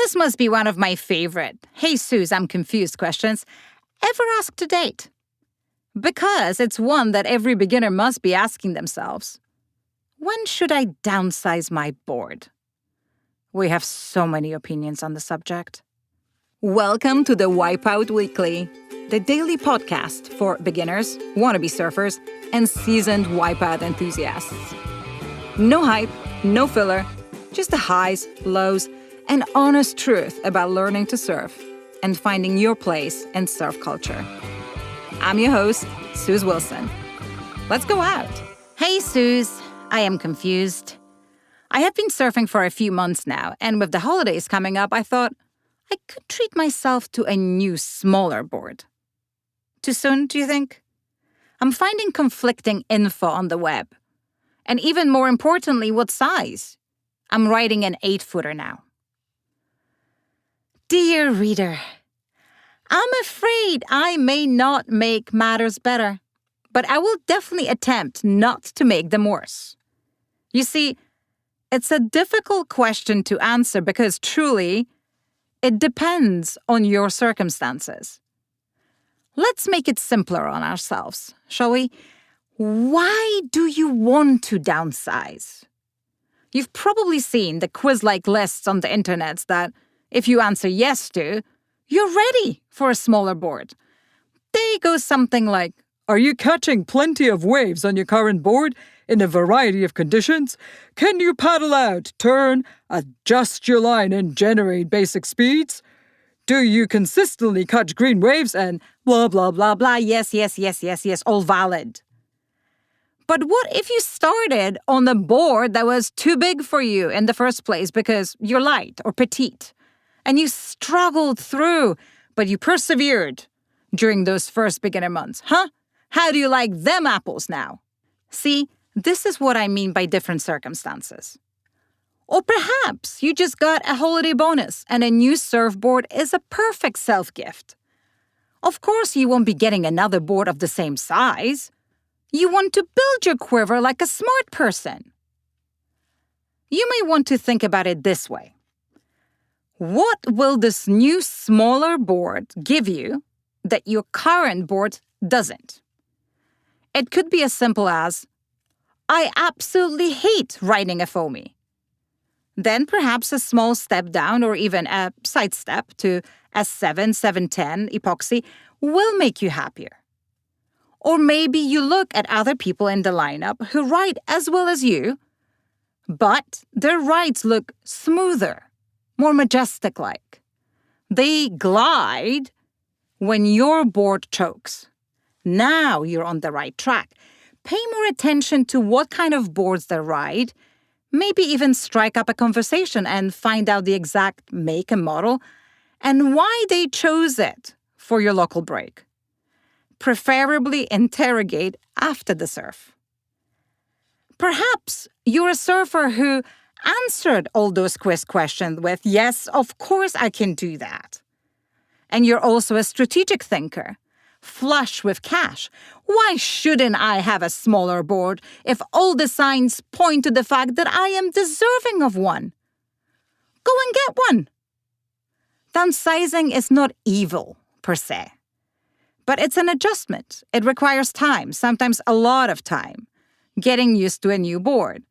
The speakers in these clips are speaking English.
This must be one of my favorite "Hey Suze, I'm confused" questions ever asked to date. Because it's one that every beginner must be asking themselves. When should I downsize my board? We have so many opinions on the subject. Welcome to the Wipeout Weekly, the daily podcast for beginners, wannabe surfers, and seasoned wipeout enthusiasts. No hype, no filler, just the highs, lows, and honest truth about learning to surf and finding your place in surf culture. I'm your host, Suze Wilson. Let's go out. Hey, Suze. I am confused. I have been surfing for a few months now, and with the holidays coming up, I thought I could treat myself to a new, smaller board. Too soon, do you think? I'm finding conflicting info on the web. And even more importantly, what size? I'm riding an 8-footer now. Dear reader, I'm afraid I may not make matters better, but I will definitely attempt not to make them worse. You see, it's a difficult question to answer because truly, it depends on your circumstances. Let's make it simpler on ourselves, shall we? Why do you want to downsize? You've probably seen the quiz-like lists on the internet that, if you answer yes to, you're ready for a smaller board. They go something like, are you catching plenty of waves on your current board in a variety of conditions? Can you paddle out, turn, adjust your line, and generate basic speeds? Do you consistently catch green waves and blah, blah, blah, blah, yes, all valid. But what if you started on a board that was too big for you in the first place because you're light or petite, and you struggled through, but you persevered during those first beginner months, huh? How do you like them apples now? See, this is what I mean by different circumstances. Or perhaps you just got a holiday bonus and a new surfboard is a perfect self-gift. Of course, you won't be getting another board of the same size. You want to build your quiver like a smart person. You may want to think about it this way. What will this new smaller board give you that your current board doesn't? It could be as simple as, I absolutely hate riding a foamy. Then perhaps a small step down or even a side step to a 710 epoxy will make you happier. Or maybe you look at other people in the lineup who ride as well as you, but their rides look smoother, more majestic-like. They glide when your board chokes. Now you're on the right track. Pay more attention to what kind of boards they ride. Maybe even strike up a conversation and find out the exact make and model and why they chose it for your local break. Preferably interrogate after the surf. Perhaps you're a surfer who answered all those quiz questions with, yes, of course I can do that. And you're also a strategic thinker, flush with cash. Why shouldn't I have a smaller board if all the signs point to the fact that I am deserving of one? Go and get one. Downsizing is not evil, per se. But it's an adjustment. It requires time, sometimes a lot of time, getting used to a new board.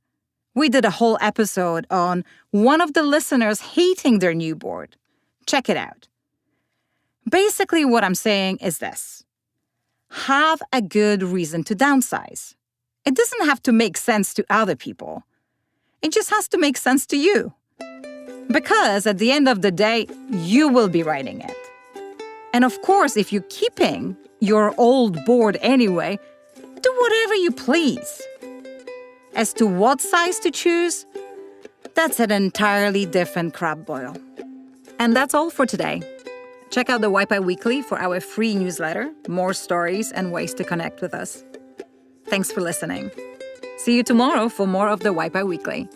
We did a whole episode on one of the listeners hating their new board. Check it out. Basically, what I'm saying is this. Have a good reason to downsize. It doesn't have to make sense to other people. It just has to make sense to you. Because at the end of the day, you will be riding it. And of course, if you're keeping your old board anyway, do whatever you please. As to what size to choose, that's an entirely different crab boil. And that's all for today. Check out the Wipeout Weekly for our free newsletter, more stories and ways to connect with us. Thanks for listening. See you tomorrow for more of the Wipeout Weekly.